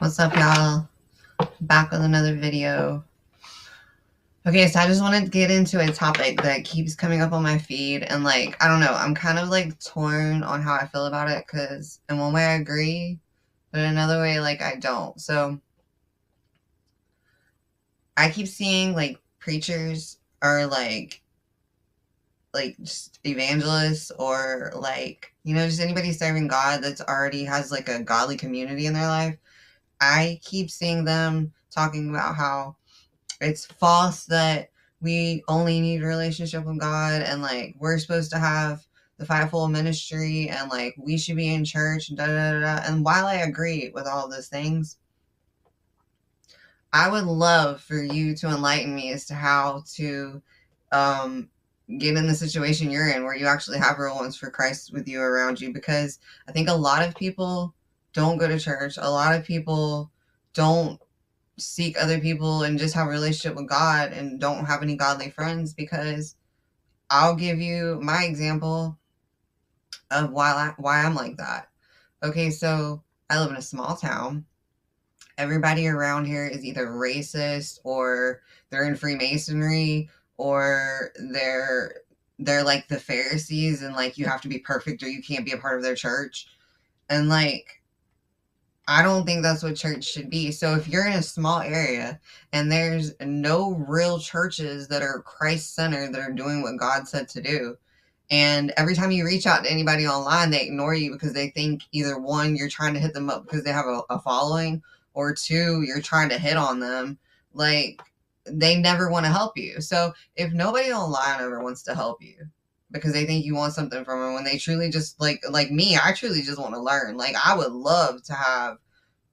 What's up, y'all? Back with another video. Okay, so I just wanted to get into a topic that keeps coming up on my feed, and I don't know, I'm kind of torn on how I feel about it because in one way I agree, but in another way, I don't. So I keep seeing preachers or just evangelists or just anybody serving God that's already has a godly community in their life. I keep seeing them talking about how it's false that we only need a relationship with God and we're supposed to have the fivefold ministry and we should be in church and da da da da. And while I agree with all of those things, I would love for you to enlighten me as to how to um, get in the situation you're in where you actually have real ones for Christ with you around you, because I think a lot of people don't go to church. A lot of people don't seek other people and just have a relationship with God and don't have any godly friends, because I'll give you my example of why I'm like that. Okay, so I live in a small town. Everybody around here is either racist or they're in Freemasonry or they're like the Pharisees and you have to be perfect or you can't be a part of their church. And I don't think that's what church should be. So if you're in a small area and there's no real churches that are Christ centered that are doing what God said to do, and every time you reach out to anybody online, they ignore you because they think either one, you're trying to hit them up because they have a following, or two, you're trying to hit on them. They never want to help you. So if nobody online ever wants to help you because they think you want something from them, when they truly just like me, I truly just want to learn. I would love to have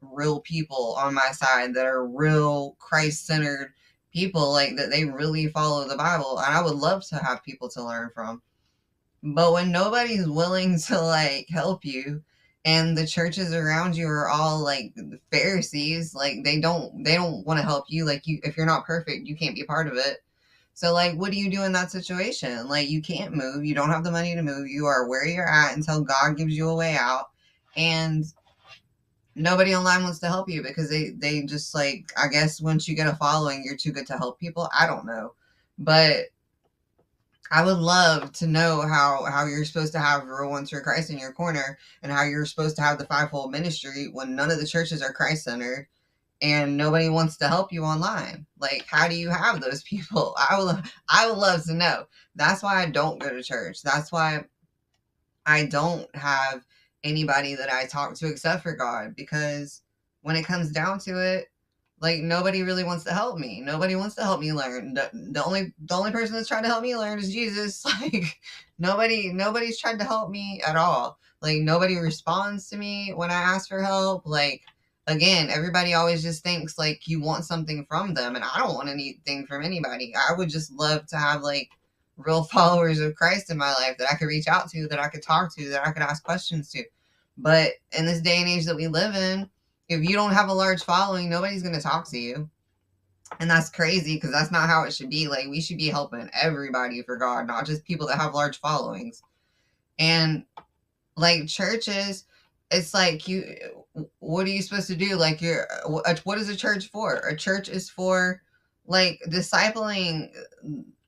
real people on my side that are real Christ centered people, that they really follow the Bible, and I would love to have people to learn from. But when nobody's willing to help you, and the churches around you are all Pharisees, they don't want to help you. You, if you're not perfect, you can't be a part of it. So what do you do in that situation? You can't move, you don't have the money to move, you are where you're at until God gives you a way out, and nobody online wants to help you because they just I guess once you get a following, you're too good to help people. I don't know, but I would love to know how you're supposed to have real ones for Christ in your corner, and how you're supposed to have the fivefold ministry when none of the churches are Christ centered and nobody wants to help you online. How do you have those people? I would love to know. That's why I don't go to church. That's why I don't have anybody that I talk to except for God, because when it comes down to it, nobody really wants to help me. Nobody wants to help me learn. The only person that's trying to help me learn is Jesus. Nobody's tried to help me at all. Nobody responds to me when I ask for help. Again, everybody always just thinks you want something from them, and I don't want anything from anybody. I would just love to have real followers of Christ in my life that I could reach out to, that I could talk to, that I could ask questions to. But in this day and age that we live in, if you don't have a large following, nobody's going to talk to you. And that's crazy, because that's not how it should be. We should be helping everybody for God, not just people that have large followings. And churches, it's what are you supposed to do? What is a church for? A church is for discipling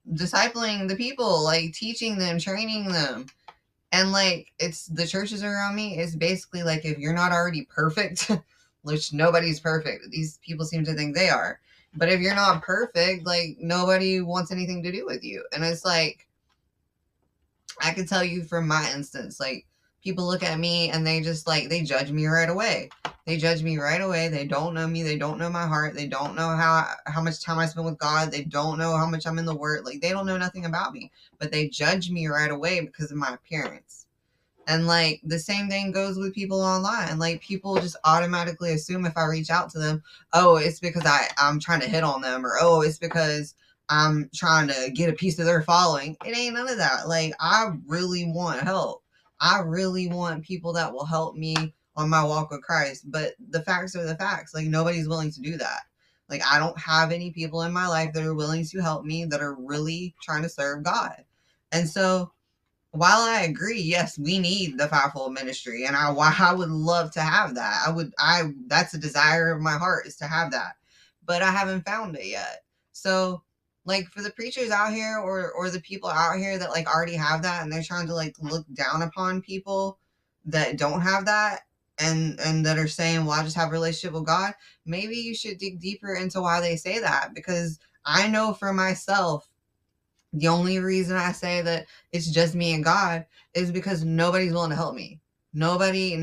the people, teaching them, training them. And it's the churches around me is basically if you're not already perfect, which nobody's perfect, these people seem to think they are, but if you're not perfect, nobody wants anything to do with you. And it's I can tell you from my instance, people look at me and they just they judge me right away. They judge me right away. They don't know me. They don't know my heart. They don't know how much time I spend with God. They don't know how much I'm in the Word. They don't know nothing about me, but they judge me right away because of my appearance. And the same thing goes with people online. People just automatically assume if I reach out to them, oh, it's because I'm trying to hit on them, or oh, it's because I'm trying to get a piece of their following. It ain't none of that. I really want help. I really want people that will help me on my walk with Christ. But the facts are the facts. Nobody's willing to do that. I don't have any people in my life that are willing to help me, that are really trying to serve God. And so while I agree, yes, we need the fivefold ministry, and I would love to have that. That's a desire of my heart, is to have that, but I haven't found it yet. So, like, for the preachers out here, or the people out here that like already have that, and they're trying to like look down upon people that don't have that, and that are saying, "Well, I just have a relationship with God." Maybe you should dig deeper into why they say that, because I know for myself, the only reason I say that it's just me and God is because nobody's willing to help me. Nobody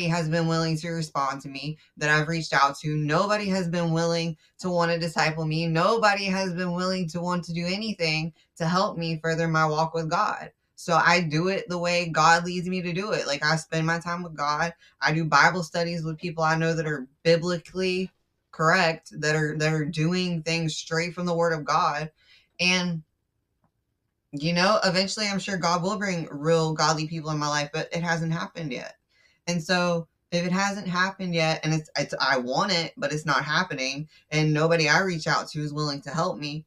has been willing to respond to me that I've reached out to. Nobody has been willing to want to disciple me. Nobody has been willing to want to do anything to help me further my walk with God. So I do it the way God leads me to do it. Like, I spend my time with God. I do Bible studies with people I know that are biblically correct, that are doing things straight from the word of God. And eventually I'm sure God will bring real godly people in my life, but it hasn't happened yet. And so if it hasn't happened yet, and it's I want it, but it's not happening, and nobody I reach out to is willing to help me,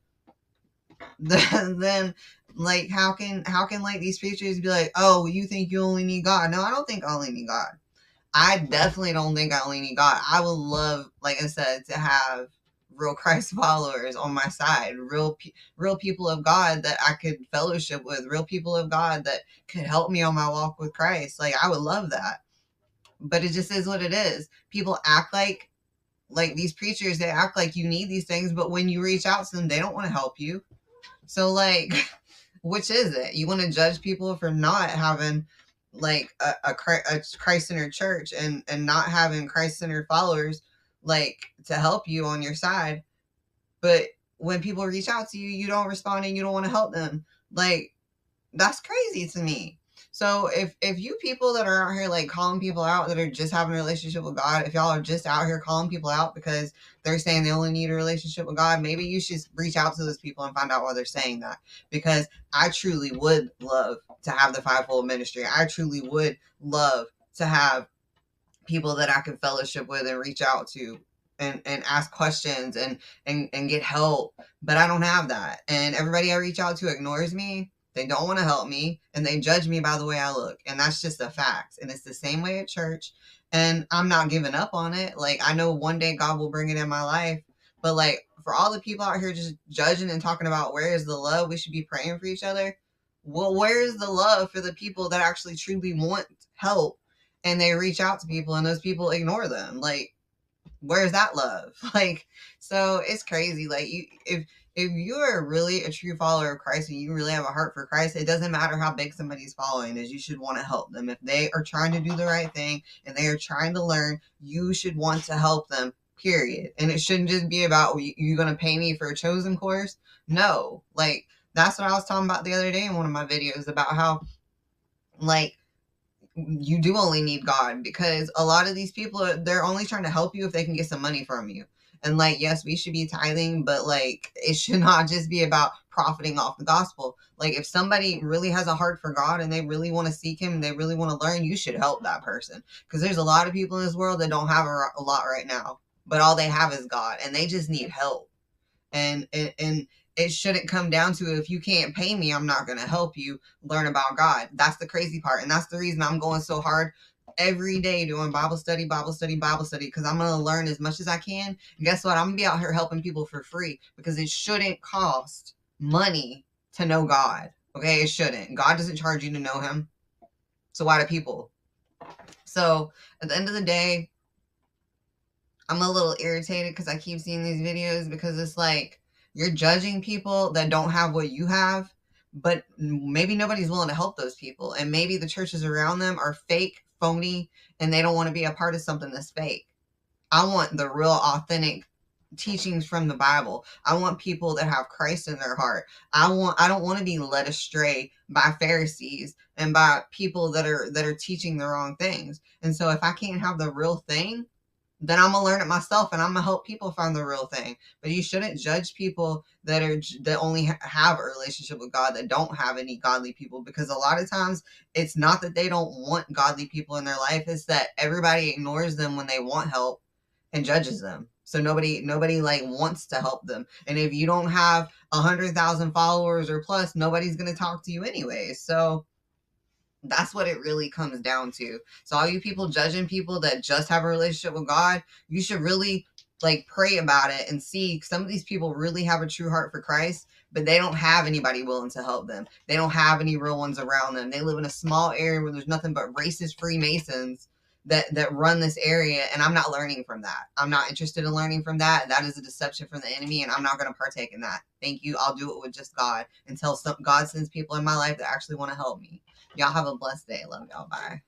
then like how can like these preachers be like, "Oh, you think you only need God?" No, I don't think I only need God. I definitely don't think I only need God. I would love, like I said, to have real Christ followers on my side, real people of God that I could fellowship with, real people of God that could help me on my walk with Christ. Like, I would love that. But it just is what it is. People act like these preachers, they act like you need these things, but when you reach out to them, they don't want to help you. So, like, which is it? You want to judge people for not having like a Christ-centered church, and not having Christ-centered followers like to help you on your side, but when people reach out to you, you don't respond and you don't want to help them. Like, that's crazy to me. So if you people that are out here like calling people out that are just having a relationship with God, if y'all are just out here calling people out because they're saying they only need a relationship with God, maybe you should reach out to those people and find out why they're saying that. Because I truly would love to have the fivefold ministry. I truly would love to have people that I can fellowship with and reach out to, and ask questions, and get help. But I don't have that. And everybody I reach out to ignores me. They don't want to help me, and they judge me by the way I look. And that's just a fact. And it's the same way at church. And I'm not giving up on it. Like, I know one day God will bring it in my life. But like, for all the people out here just judging and talking about where is the love, we should be praying for each other. Well, where is the love for the people that actually truly want help, and they reach out to people and those people ignore them? Like, where's that love? Like, so it's crazy. Like, if you are really a true follower of Christ and you really have a heart for Christ, it doesn't matter how big somebody's following is. You should want to help them. If they are trying to do the right thing and they are trying to learn, you should want to help them, period. And it shouldn't just be about, you going to pay me for a chosen course. No, like, that's what I was talking about the other day in one of my videos, about how, like, you do only need God, because a lot of these people they're only trying to help you if they can get some money from you. And like, yes, we should be tithing, but like, it should not just be about profiting off the gospel. Like, if somebody really has a heart for God and they really want to seek him, and they really want to learn, you should help that person, because there's a lot of people in this world that don't have a lot right now, but all they have is God, and they just need help. And it shouldn't come down to, if you can't pay me, I'm not going to help you learn about God. That's the crazy part. And that's the reason I'm going so hard every day doing Bible study, Bible study, Bible study, because I'm going to learn as much as I can. And guess what? I'm going to be out here helping people for free, because it shouldn't cost money to know God. Okay? It shouldn't. God doesn't charge you to know him. So why do people? So at the end of the day, I'm a little irritated because I keep seeing these videos, because it's like, you're judging people that don't have what you have, but maybe nobody's willing to help those people. And maybe the churches around them are fake, phony, and they don't want to be a part of something that's fake. I want the real, authentic teachings from the Bible. I want people that have Christ in their heart. I don't want to be led astray by Pharisees and by people that are teaching the wrong things. And so if I can't have the real thing, then I'm gonna learn it myself, and I'm gonna help people find the real thing. But you shouldn't judge people that only have a relationship with God, that don't have any godly people, because a lot of times it's not that they don't want godly people in their life, it's that everybody ignores them when they want help and judges them. So nobody like wants to help them. And if you don't have 100,000 followers or plus, nobody's gonna talk to you anyway. So That's what it really comes down to. So all you people judging people that just have a relationship with God, you should really like pray about it and see some of these people really have a true heart for Christ, but they don't have anybody willing to help them. They don't have any real ones around them. They live in a small area where there's nothing but racist Freemasons that run this area, and I'm not learning from that. I'm not interested in learning from that. That is a deception from the enemy, and I'm not going to partake in that. Thank you. I'll do it with just God until God sends people in my life that actually want to help me. Y'all have a blessed day. Love y'all. Bye.